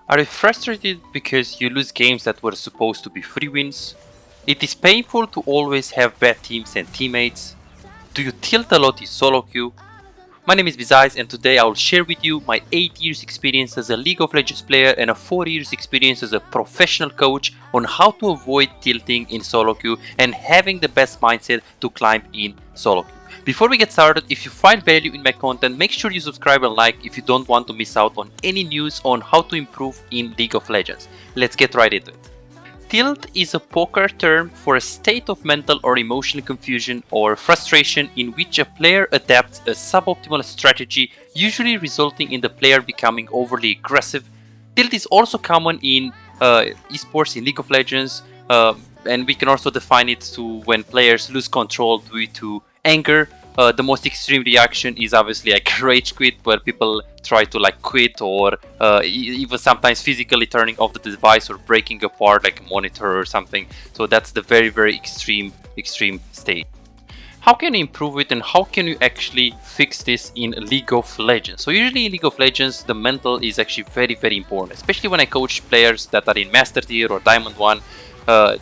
Are you frustrated because you lose games that were supposed to be free wins? It is painful to always have bad teams and teammates. Do you tilt a lot in solo queue? My name is Bizais and today I will share with you my 8 years experience as a League of Legends player and a 4 years experience as a professional coach on how to avoid tilting in solo queue and having the best mindset to climb in solo queue. Before we get started, if you find value in my content, make sure you subscribe and like if you don't want to miss out on any news on how to improve in League of Legends. Let's get right into it. Tilt is a poker term for a state of mental or emotional confusion or frustration in which a player adapts a suboptimal strategy, usually resulting in the player becoming overly aggressive. Tilt is also common in esports in League of Legends, and we can also define it to when players lose control due to anger. The most extreme reaction is obviously like rage quit, where people try to like quit or even sometimes physically turning off the device or breaking apart like a monitor or something. So that's the very extreme state. How can you improve it and how can you actually fix this in League of Legends? So usually in League of Legends the mental is actually very important, especially when I coach players that are in Master Tier or Diamond 1.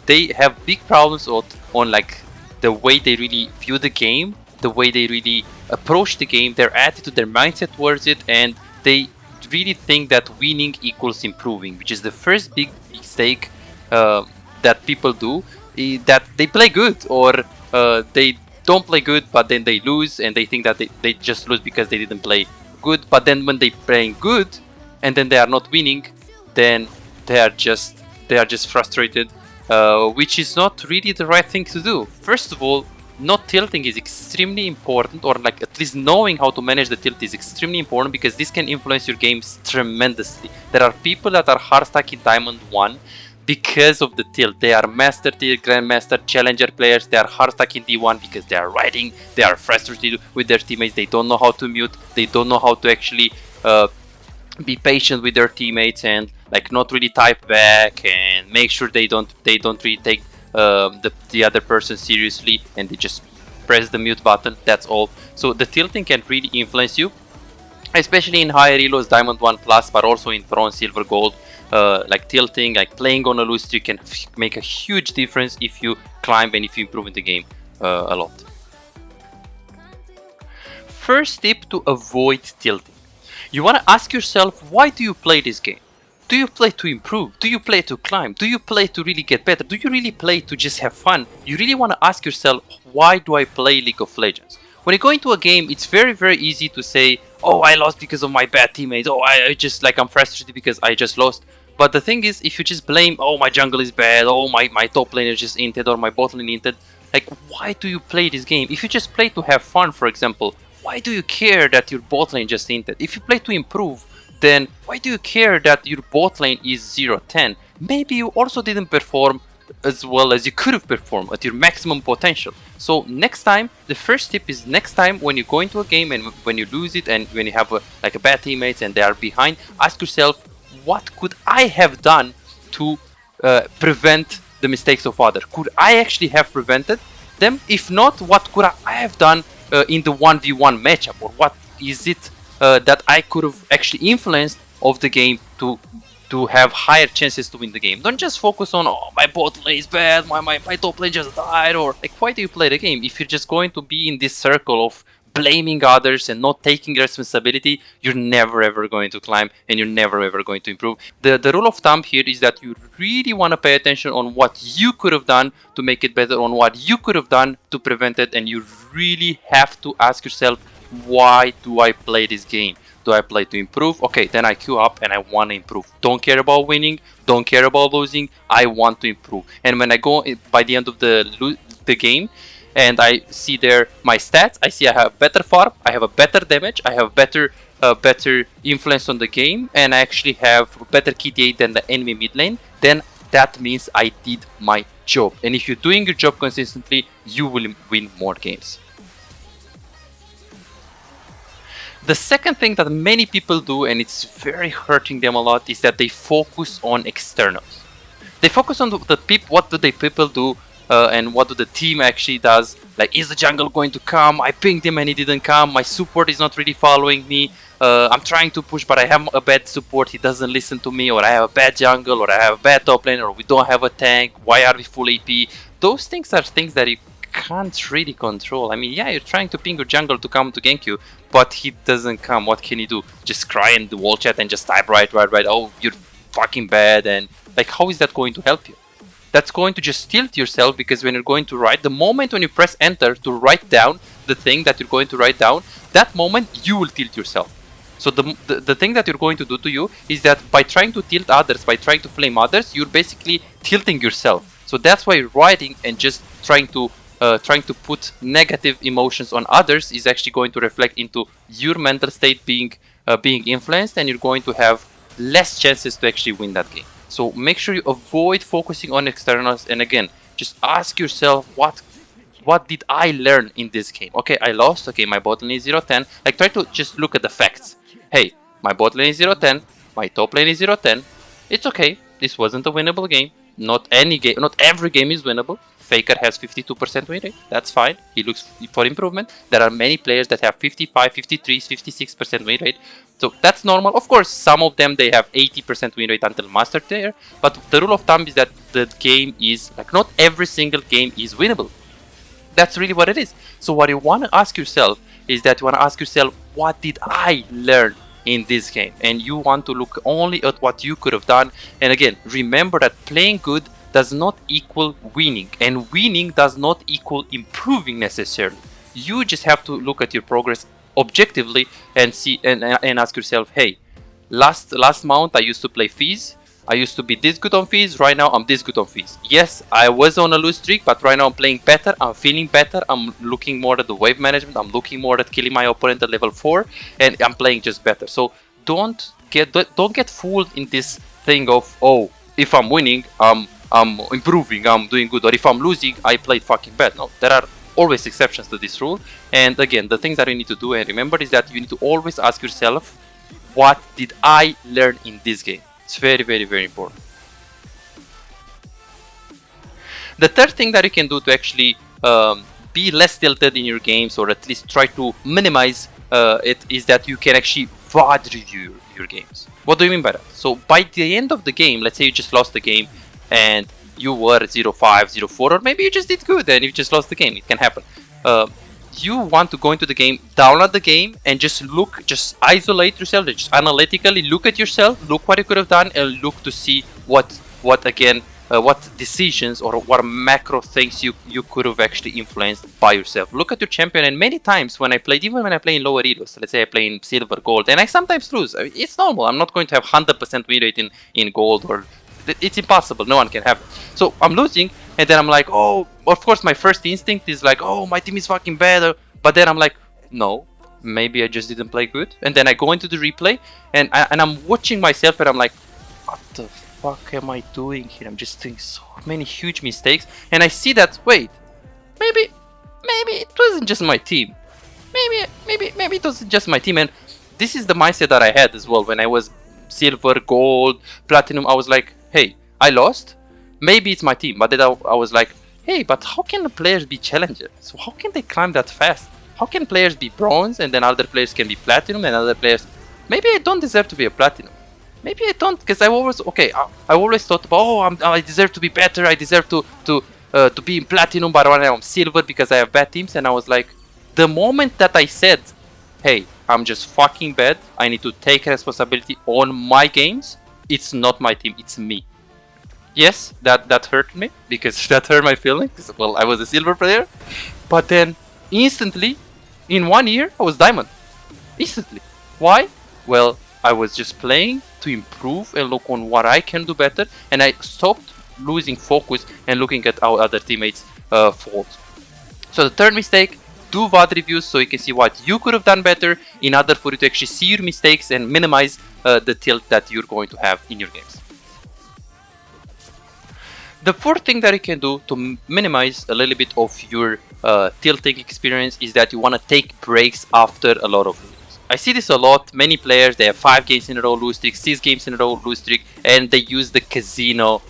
They have big problems on like the way they really view the game, the way they really approach the game, their attitude, their mindset towards it, and they really think that winning equals improving, which is the first big mistake that people do, that they play good or they don't play good but then they lose and they think that they just lose because they didn't play good, but then when they playing good and then they are not winning, then they are just frustrated, which is not really the right thing to do. First of all, not tilting is extremely important, or like at least knowing how to manage the tilt is extremely important, because this can influence your games tremendously. There are people that are hard stuck in Diamond 1 because of the tilt. They are Master Tier, Grandmaster, Challenger players. They are hard stuck in D1 because they are riding, they are frustrated with their teammates, they don't know how to mute, they don't know how to actually be patient with their teammates and like not really type back and make sure they don't really take the other person seriously, and they just press the mute button. That's all. So the tilting can really influence you, especially in higher elos, Diamond 1 plus, but also in Bronze, Silver, Gold. Like tilting, like playing on a loose streak can make a huge difference if you climb and if you improve in the game a lot. First tip to avoid tilting. You want to ask yourself, why do you play this game? Do you play to improve? Do you play to climb? Do you play to really get better? Do you really play to just have fun? You really want to ask yourself, why do I play League of Legends? When you go into a game, it's very easy to say, oh, I lost because of my bad teammates. Oh, I just like I'm frustrated because I just lost. But the thing is, if you just blame, oh, my jungle is bad, oh, my top laner just inted or my bot lane inted, like, why do you play this game? If you just play to have fun, for example, why do you care that your bot lane just inted? If you play to improve, then why do you care that your bot lane is 0-10? Maybe you also didn't perform as well as you could have performed at your maximum potential. So next time, the first tip is, next time when you go into a game and when you lose it and when you have like a bad teammates and they are behind, ask yourself, what could I have done to prevent the mistakes of others? Could I actually have prevented them? If not, what could I have done in the 1v1 matchup, or what is it that I could have actually influenced of the game to have higher chances to win the game? Don't just focus on, oh, my bot lane is bad, my top lane just died, or like, why do you play the game? If you're just going to be in this circle of blaming others and not taking responsibility, you're never ever going to climb and you're never ever going to improve. The rule of thumb here is that you really want to pay attention on what you could have done to make it better, on what you could have done to prevent it, and you really have to ask yourself, why do I play this game? Do I play to improve? Okay, then I queue up and I want to improve. Don't care about winning, don't care about losing, I want to improve. And when I go by the end of the game and I see there my stats, I see I have better farm, I have a better damage, I have better influence on the game, and I actually have better KDA than the enemy mid lane, then that means I did my job. And if you're doing your job consistently, you will win more games. The second thing that many people do, and it's very hurting them a lot, is that they focus on externals. They focus on what do the people do and what do the team actually does Like, is the jungle going to come? I pinged him and he didn't come. My support is not really following me. I'm trying to push, but I have a bad support. He doesn't listen to me, or I have a bad jungle, or I have a bad top lane, or we don't have a tank. Why are we full AP? Those things are things that you can't really control. I mean, yeah, you're trying to ping your jungle to come to gank you, but he doesn't come. What can you do? Just cry in the wall chat and just type right. Oh, you're fucking bad. And like, how is that going to help you? That's going to just tilt yourself, because when you're going to write, the moment when you press enter to write down the thing that you're going to write down, that moment you will tilt yourself. So the thing that you're going to do to you is that by trying to tilt others, by trying to flame others, you're basically tilting yourself. So that's why writing and just trying to put negative emotions on others is actually going to reflect into your mental state being influenced, and you're going to have less chances to actually win that game. So make sure you avoid focusing on externals, and again, just ask yourself, what did I learn in this game? Okay, I lost. Okay, my bot lane is 0-10. Like, try to just look at the facts. Hey, my bot lane is 0-10. My top lane is 0-10. It's okay. This wasn't a winnable game. Not every game is winnable. Faker has 52% win rate. That's fine. He looks for improvement. There are many players that have 55, 53, 56% win rate. So that's normal. Of course, some of them, they have 80% win rate until master tier. But the rule of thumb is that the game is, like, not every single game is winnable. That's really what it is. So what you want to ask yourself is that you want to ask yourself, what did I learn in this game? And you want to look only at what you could have done. And again, remember that playing good does not equal winning, and winning does not equal improving necessarily. You just have to look at your progress objectively and see and ask yourself, hey, last mount I used to play Fizz. I used to be this good on Fizz, right now I'm this good on Fizz. Yes, I was on a lose streak, but right now I'm playing better, I'm feeling better, I'm looking more at the wave management, I'm looking more at killing my opponent at level 4, and I'm playing just better. So don't get fooled in this thing of, oh, if I'm winning, I'm improving, I'm doing good, or if I'm losing, I played fucking bad. No, there are always exceptions to this rule. And again, the things that you need to do and remember is that you need to always ask yourself, what did I learn in this game? It's very, very, very important. The third thing that you can do to actually be less tilted in your games, or at least try to minimize it, is that you can actually VOD review your games. What do you mean by that? So by the end of the game, let's say you just lost the game and you were 0-5, 0-4, or maybe you just did good and you just lost the game. It can happen. You want to go into the game, download the game, and just isolate yourself, just analytically look at yourself, look what you could have done, and look to see what decisions or what macro things you could have actually influenced by yourself. Look at your champion, and many times when I played, even when I play in lower elos, let's say I play in silver, gold, and I sometimes lose. I mean, it's normal. I'm not going to have 100% win rate in gold, or it's impossible. No one can have it. So I'm losing, and then I'm like, oh, of course my first instinct is like, oh, my team is fucking bad. But then I'm like, no, maybe I just didn't play good. And then I go into the replay, and I'm watching myself, and I'm like, what the fuck am I doing here? I'm just doing so many huge mistakes. And I see that, wait, maybe it wasn't just my team. Maybe it wasn't just my team. And this is the mindset that I had as well when I was silver, gold, platinum. I was like, hey, I lost. Maybe it's my team. But then I was like, hey, but how can the players be challengers? So how can they climb that fast? How can players be bronze and then other players can be platinum and other players? Maybe I don't deserve to be a platinum. Maybe I don't, because I always thought about, oh, I deserve to be better. I deserve to be in platinum, but right now I'm silver because I have bad teams. And I was like, the moment that I said, hey, I'm just fucking bad, I need to take responsibility on my games, it's not my team, it's me. Yes, that hurt me, because that hurt my feelings. Well, I was a silver player, but then instantly, in 1 year, I was diamond. Instantly. Why? Well, I was just playing to improve and look on what I can do better, and I stopped losing focus and looking at our other teammates' faults. So the third mistake, do VOD reviews so you can see what you could have done better in order for you to actually see your mistakes and minimize the tilt that you're going to have in your games. The fourth thing that you can do to minimize a little bit of your tilting experience is that you want to take breaks after a lot of losses. I see this a lot. Many players, they have 5 games in a row lose streak, 6 games in a row lose streak, and they use the casino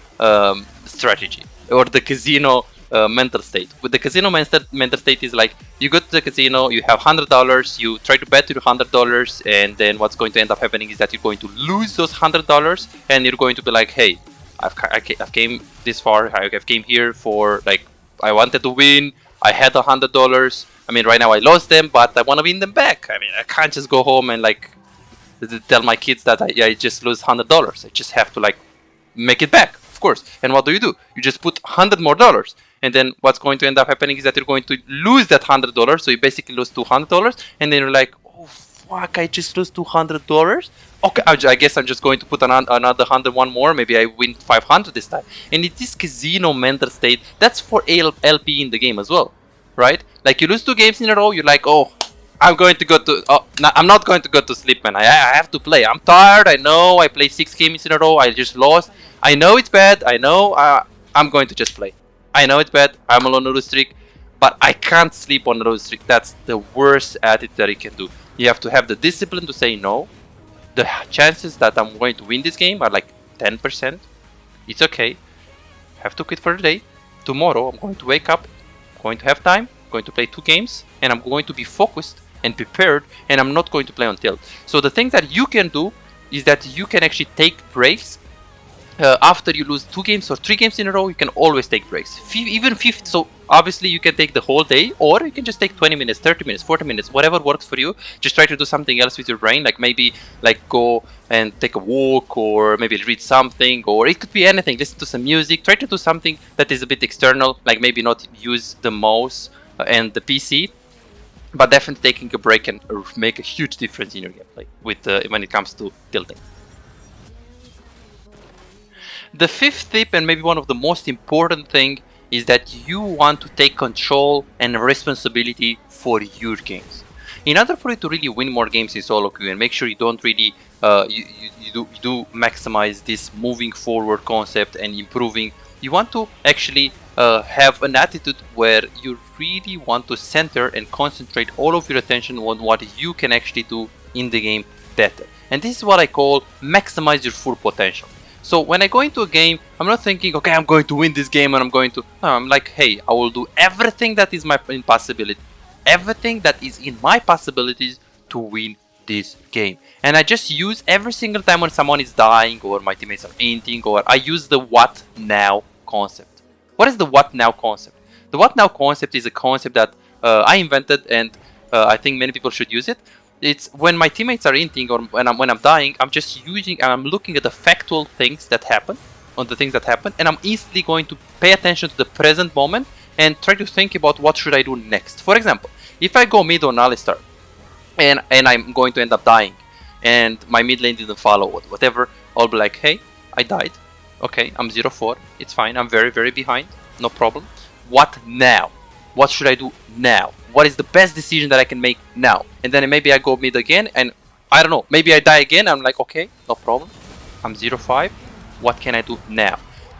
strategy or the casino mental state. With the casino mental state is like, you go to the casino, you have $100, you try to bet your $100, and then what's going to end up happening is that you're going to lose those $100, and you're going to be like, hey, I've came this far, I've came here for, like, I wanted to win, I had $100, I mean, right now I lost them, but I want to win them back. I mean, I can't just go home and, like, tell my kids that I just lose $100. I just have to, like, make it back, of course. And what do? You just put $100 more, and then what's going to end up happening is that you're going to lose that $100. So you basically lose $200, and then you're like, oh fuck, I just lost $200. Okay, I guess I'm just going to put another 101 more. Maybe I win 500 this time. And it's this casino mental state. That's for LP in the game as well, right? Like, you lose 2 games in a row, you're like, oh, I'm going to go to. Oh, no, I'm not going to go to sleep, man. I have to play. I'm tired. I know. I played 6 games in a row. I just lost. I know it's bad. I know. I'm going to just play. I know it's bad. I'm on a lose streak, but I can't sleep on a lose streak. That's the worst attitude that you can do. You have to have the discipline to say no. The chances that I'm going to win this game are like 10%. It's okay. Have to quit for the day. Tomorrow I'm going to wake up. I'm going to have time. I'm going to play 2 games, and I'm going to be focused and prepared, and I'm not going to play on tilt. So the thing that you can do is that you can actually take breaks. After you lose 2 games or 3 games in a row, you can always take breaks. Even 50. So obviously you can take the whole day, or you can just take 20 minutes, 30 minutes, 40 minutes, whatever works for you. Just try to do something else with your brain, like maybe like go and take a walk, or maybe read something, or it could be anything. Listen to some music. Try to do something that is a bit external, like maybe not use the mouse and the PC, but definitely taking a break can make a huge difference in your gameplay with when it comes to tilting. The 5th tip, and maybe one of the most important thing, is that you want to take control and responsibility for your games. In order for you to really win more games in SoloQ and make sure you don't really you do maximize this moving forward concept and improving, you want to actually have an attitude where you really want to center and concentrate all of your attention on what you can actually do in the game better. And this is what I call maximize your full potential. So when I go into a game, I'm not thinking, okay, I'm going to win this game and I'm going to... No, I'm like, hey, I will do everything that is everything that is in my possibilities to win this game. And I just use every single time when someone is dying or my teammates are fainting, or I use the what now concept. What is the what now concept? The what now concept is a concept that I invented, and I think many people should use it. It's when my teammates are inting, or when I'm dying, I'm just using and I'm looking at the factual things that happen, and I'm instantly going to pay attention to the present moment and try to think about what should I do next. For example, if I go mid on Alistar and I'm going to end up dying, and my mid lane didn't follow or whatever, I'll be like, hey, I died. Okay, I'm 0-4. It's fine. I'm very, very behind. No problem. What now? What should I do now? What is the best decision that I can make now? And then maybe I go mid again, and I don't know, maybe I die again. I'm like, okay, no problem. I'm 0-5. What can I do now?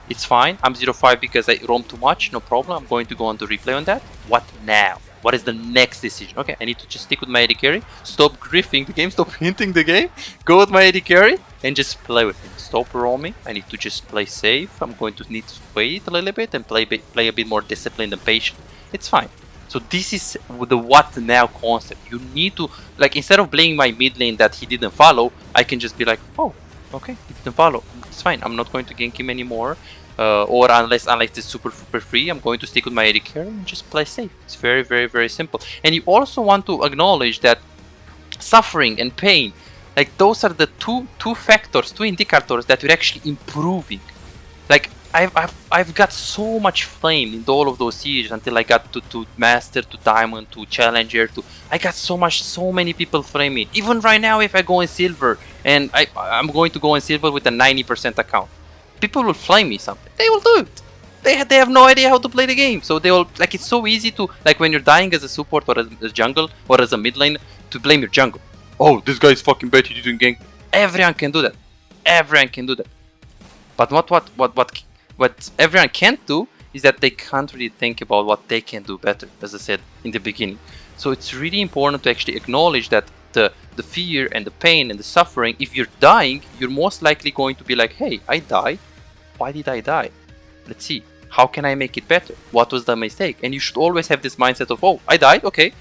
It's fine. I'm 0-5 because I roam too much. No problem. I'm going to go on to replay on that. What now? What is the next decision? Okay, I need to just stick with my AD carry. Stop griefing the game. Stop hinting the game. Go with my AD carry and just play with him. Stop roaming. I need to just play safe. I'm going to need to wait a little bit and play a bit more disciplined and patient. It's fine. So this is the what now concept. You need to, like, instead of playing my mid lane that he didn't follow, I can just be like, oh, okay, he didn't follow. It's fine. I'm not going to gank him anymore. Or unless it's super free, I'm going to stick with my AD carry and just play safe. It's very, very, very simple. And you also want to acknowledge that suffering and pain, like, those are the two factors, two indicators that you're actually improving. Like, I've got so much flame in all of those years until I got to master, to diamond, to challenger, I got so many people flame me. Even right now, if I go in silver and I'm going to go in silver with a 90% account, people will flame me something. They will do it. They have no idea how to play the game. So they will, like, it's so easy to, like, when you're dying as a support or as a jungle or as a mid lane, to blame your jungle. Oh, this guy is fucking bad, he didn't gank. Everyone can do that. Everyone can do that. But what everyone can't do is that they can't really think about what they can do better, as I said in the beginning. So it's really important to actually acknowledge that the fear and the pain and the suffering, if you're dying, you're most likely going to be like, hey, I died. Why did I die? Let's see. How can I make it better? What was the mistake? And you should always have this mindset of, oh, I died, okay.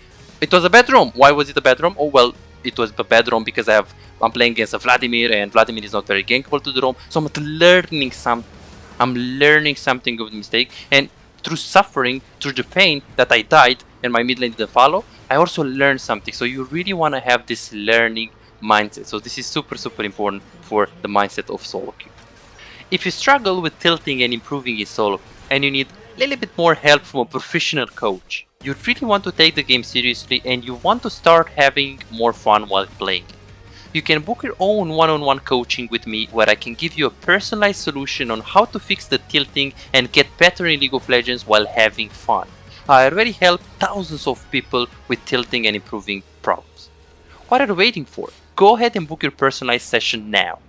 It was a bad room. Why was it a bad room? Oh, well, it was a bad room because I'm playing against a Vladimir, and Vladimir is not very gankable to the roam. So I'm learning something. I'm learning something of the mistake, and through suffering, through the pain that I died and my mid lane didn't follow, I also learned something. So you really want to have this learning mindset. So this is super, super important for the mindset of SoloQ. If you struggle with tilting and improving in solo, and you need a little bit more help from a professional coach, you really want to take the game seriously and you want to start having more fun while playing. You can book your own one-on-one coaching with me where I can give you a personalized solution on how to fix the tilting and get better in League of Legends while having fun. I already helped thousands of people with tilting and improving problems. What are you waiting for? Go ahead and book your personalized session now.